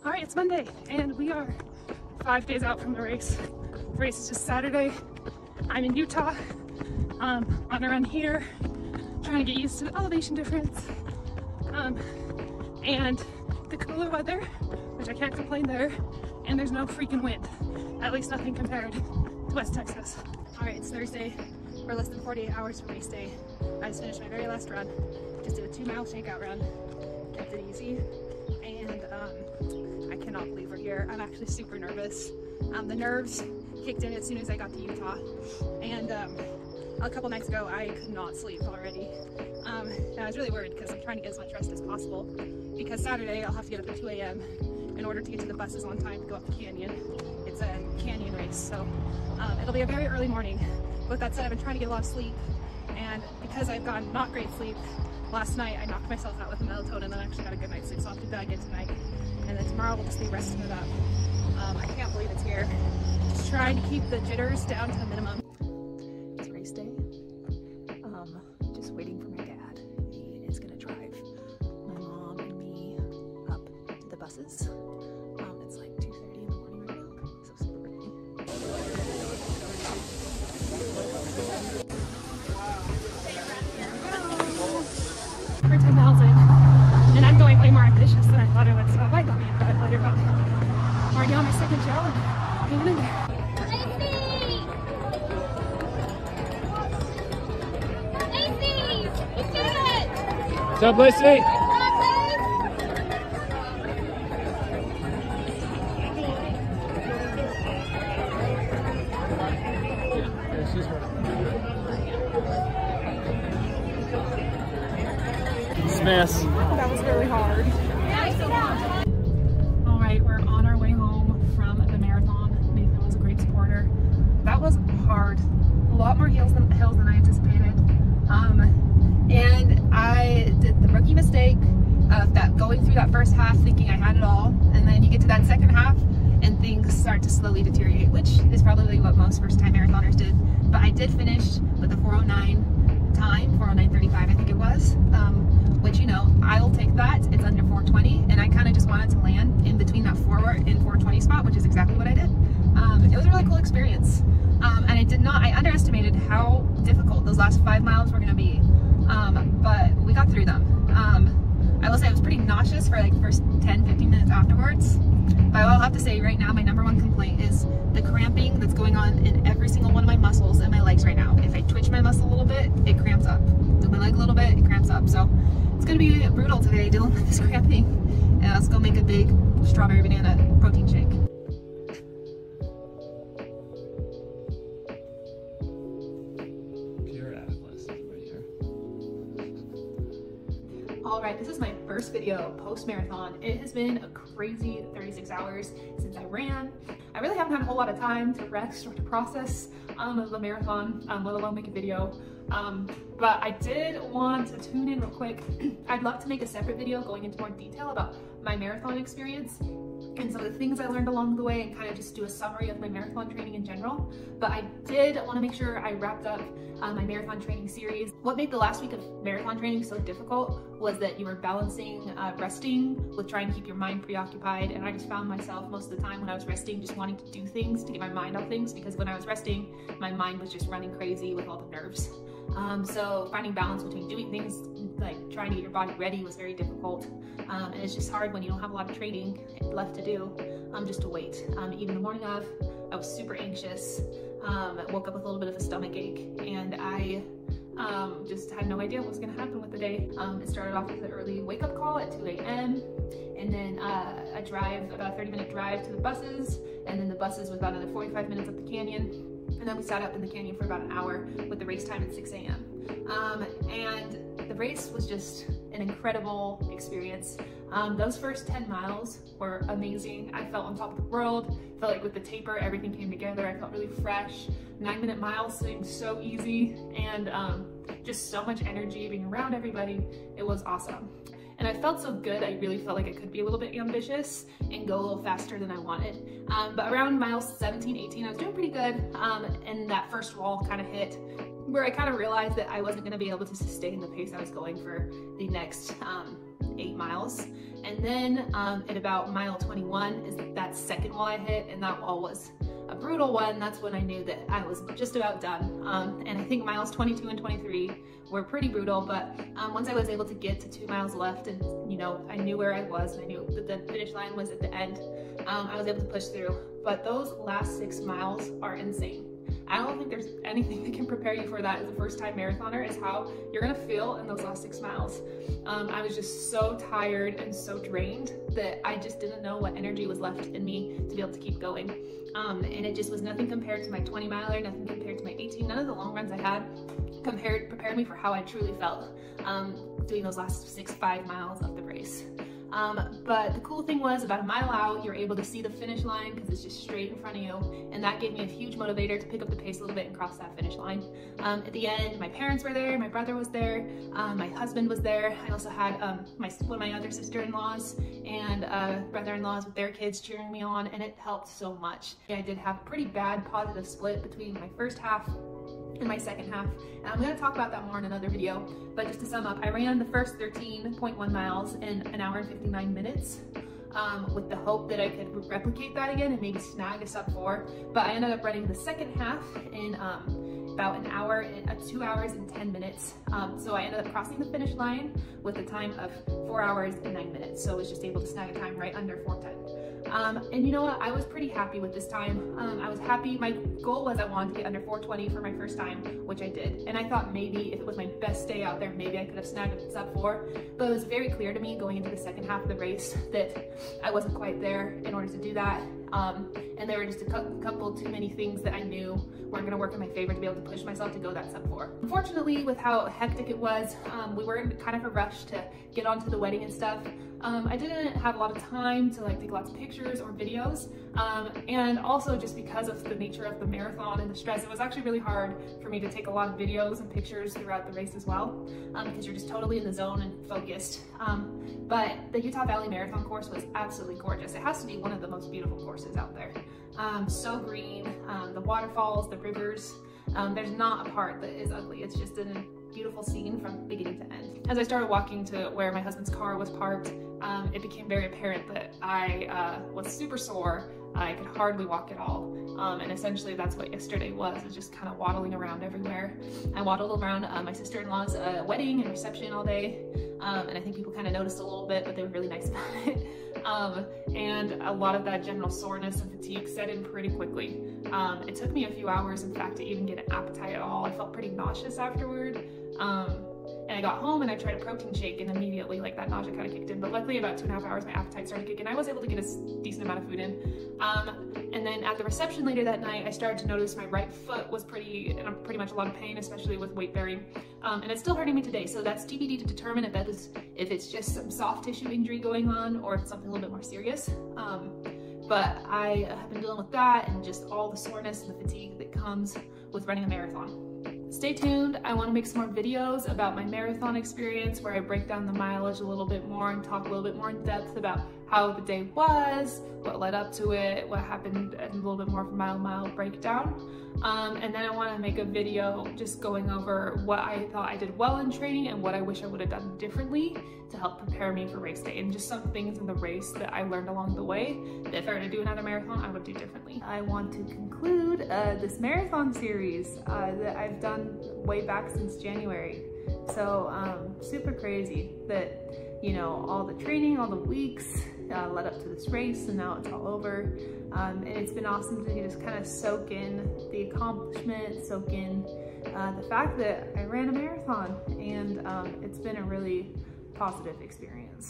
All right, it's Monday and we are 5 days out from the race. The race is just Saturday. I'm in Utah, on a run here, trying to get used to the elevation difference. And the cooler weather, which I can't complain there, and there's no freaking wind. At least nothing compared to West Texas. All right, it's Thursday. We're less than 48 hours from race day. I just finished my very last run. Just did a 2-mile shakeout run. Kept it easy. And I cannot believe we're here. I'm actually super nervous. The nerves kicked in as soon as I got to Utah. And a couple nights ago, I could not sleep already. And I was really worried because I'm trying to get as much rest as possible. Because Saturday, I'll have to get up at 2 a.m. in order to get to the buses on time to go up the canyon. It's a canyon race, so it'll be a very early morning. With that said, I've been trying to get a lot of sleep, and because I've gotten not great sleep, last night I knocked myself out with a melatonin and I actually got a good night's sleep, so I'll have to do that again tonight. And then tomorrow we'll just be resting it up. I can't believe it's here. Just trying to keep the jitters down to a minimum. It's race day. Just waiting for my dad. He is gonna drive my mom and me up to the buses. It's like 2:30 in the morning right now, so super early. We're 10 miles in, and I'm going way more ambitious than I thought I would, so I might not be in bed later, but I'm already on my second challenge. Hanging in there. Lacey! You did it! What's up, Lacey? Mess. That was really hard. All right, we're on our way home from the marathon. Nathan was a great supporter. That was hard. A lot more hills than I anticipated. And I did the rookie mistake of that going through that first half thinking I had it all, and then you get to that second half and things start to slowly deteriorate, which is probably what most first-time marathoners did. But I did finish with a 4:09 time, 4:09:35 I think it was. Which, you know, I'll take that. It's under 4:20, and I kind of just wanted to land in between that 4 and 4:20 spot, which is exactly what I did. It was a really cool experience, and I underestimated how difficult those last 5 miles were going to be, but we got through them. I will say I was pretty nauseous for like the first 10-15 minutes afterwards, but I'll have to say right now my #1 complaint is the cramping that's going on in every single one of my muscles in my legs right now. If I twitch my muscle a little bit, it cramps up. Move my leg a little bit, it cramps up. So it's gonna be brutal today dealing with this cramping. And let's go make a big strawberry banana protein shake. Pure Atlas right here. All right, this is my first video post-marathon. It has been a crazy 36 hours since I ran. I really haven't had a whole lot of time to rest or to process the marathon, let alone make a video. But I did want to tune in real quick. I'd love to make a separate video going into more detail about my marathon experience and some of the things I learned along the way, and kind of just do a summary of my marathon training in general. But I did want to make sure I wrapped up my marathon training series. What made the last week of marathon training so difficult was that you were balancing resting with trying to keep your mind preoccupied, and I just found myself most of the time when I was resting just wanting to do things to get my mind off things, because when I was resting my mind was just running crazy with all the nerves. So finding balance between doing things like trying to get your body ready was very difficult, and it's just hard when you don't have a lot of training left to do, just to wait. Even the morning of, I was super anxious. I woke up with a little bit of a stomach ache, and I just had no idea what was going to happen with the day. It started off with an early wake-up call at 2 a.m. and then a drive, about a 30-minute drive to the buses, and then the buses was about another 45 minutes up the canyon. And then we sat up in the canyon for about an hour with the race time at 6 a.m. And the race was just an incredible experience. Those first 10 miles were amazing. I felt on top of the world. Felt like with the taper, everything came together. I felt really fresh. 9-minute miles seemed so easy, and just so much energy being around everybody. It was awesome. And I felt so good, I really felt like I could be a little bit ambitious and go a little faster than I wanted. But around miles 17, 18, I was doing pretty good. And that first wall kind of hit where I kind of realized that I wasn't gonna be able to sustain the pace I was going for the next 8 miles. And then at about mile 21 is that second wall I hit, and that wall was a brutal one. That's when I knew that I was just about done. And I think miles 22 and 23 were pretty brutal, but once I was able to get to 2 miles left and, you know, I knew where I was and I knew that the finish line was at the end, I was able to push through. But those last 6 miles are insane. I don't think there's anything that can prepare you for that as a first-time marathoner, is how you're gonna feel in those last 6 miles. I was just so tired and so drained that I just didn't know what energy was left in me to be able to keep going. And it just was nothing compared to my 20 miler, nothing compared to my 18, none of the long runs I had prepared me for how I truly felt doing those last 5 miles of the race. But the cool thing was, about a mile out, you're able to see the finish line because it's just straight in front of you, and that gave me a huge motivator to pick up the pace a little bit and cross that finish line. At the end, my parents were there, my brother was there, my husband was there. I also had one of my other sister-in-laws and brother-in-laws with their kids cheering me on, and it helped so much. I did have a pretty bad positive split between my first half in my second half, and I'm going to talk about that more in another video. But just to sum up, I ran the first 13.1 miles in 1 hour and 59 minutes with the hope that I could replicate that again and maybe snag a sub-4, but I ended up running the second half in about 2 hours and 10 minutes. So I ended up crossing the finish line with a time of 4 hours and 9 minutes. So I was just able to snag a time right under 4:10. And you know what? I was pretty happy with this time. I was happy. My goal was I wanted to get under 4:20 for my first time, which I did. And I thought maybe if it was my best day out there, maybe I could have snagged a sub-4. But it was very clear to me going into the second half of the race that I wasn't quite there in order to do that. And there were just a couple too many things that I knew weren't going to work in my favor to be able to push myself to go that sub-4. Unfortunately, with how hectic it was, we were in kind of a rush to get onto the wedding and stuff. I didn't have a lot of time to like take lots of pictures or videos, and also just because of the nature of the marathon and the stress, it was actually really hard for me to take a lot of videos and pictures throughout the race as well, because you're just totally in the zone and focused. But the Utah Valley Marathon course was absolutely gorgeous. It has to be one of the most beautiful courses out there. So green, the waterfalls, the rivers, there's not a part that is ugly. It's just a beautiful scene from beginning to end. As I started walking to where my husband's car was parked, it became very apparent that I was super sore. I could hardly walk at all. And essentially that's what yesterday was just kind of waddling around everywhere. I waddled around my sister-in-law's wedding and reception all day. And I think people kind of noticed a little bit, but they were really nice about it. And a lot of that general soreness and fatigue set in pretty quickly. It took me a few hours, in fact, to even get an appetite at all. I felt pretty nauseous afterward. And I got home and I tried a protein shake, and immediately like that nausea kind of kicked in. But luckily about 2.5 hours my appetite started kicking. I was able to get a decent amount of food in. And then at the reception later that night, I started to notice my right foot was pretty much a lot of pain, especially with weight bearing. And it's still hurting me today. So that's TBD to determine if it's just some soft tissue injury going on or if it's something a little bit more serious. But I have been dealing with that and just all the soreness and the fatigue that comes with running a marathon. Stay tuned. I want to make some more videos about my marathon experience where I break down the mileage a little bit more and talk a little bit more in depth about how the day was, what led up to it, what happened, and a little bit more of a mile breakdown. And then I want to make a video just going over what I thought I did well in training and what I wish I would have done differently to help prepare me for race day, and just some things in the race that I learned along the way that if I were to do another marathon, I would do differently. I want to conclude this marathon series that I've done way back since January. So super crazy that, you know, all the training, all the weeks led up to this race, and now it's all over. And it's been awesome to just kind of soak in the accomplishment, soak in the fact that I ran a marathon, and it's been a really positive experience.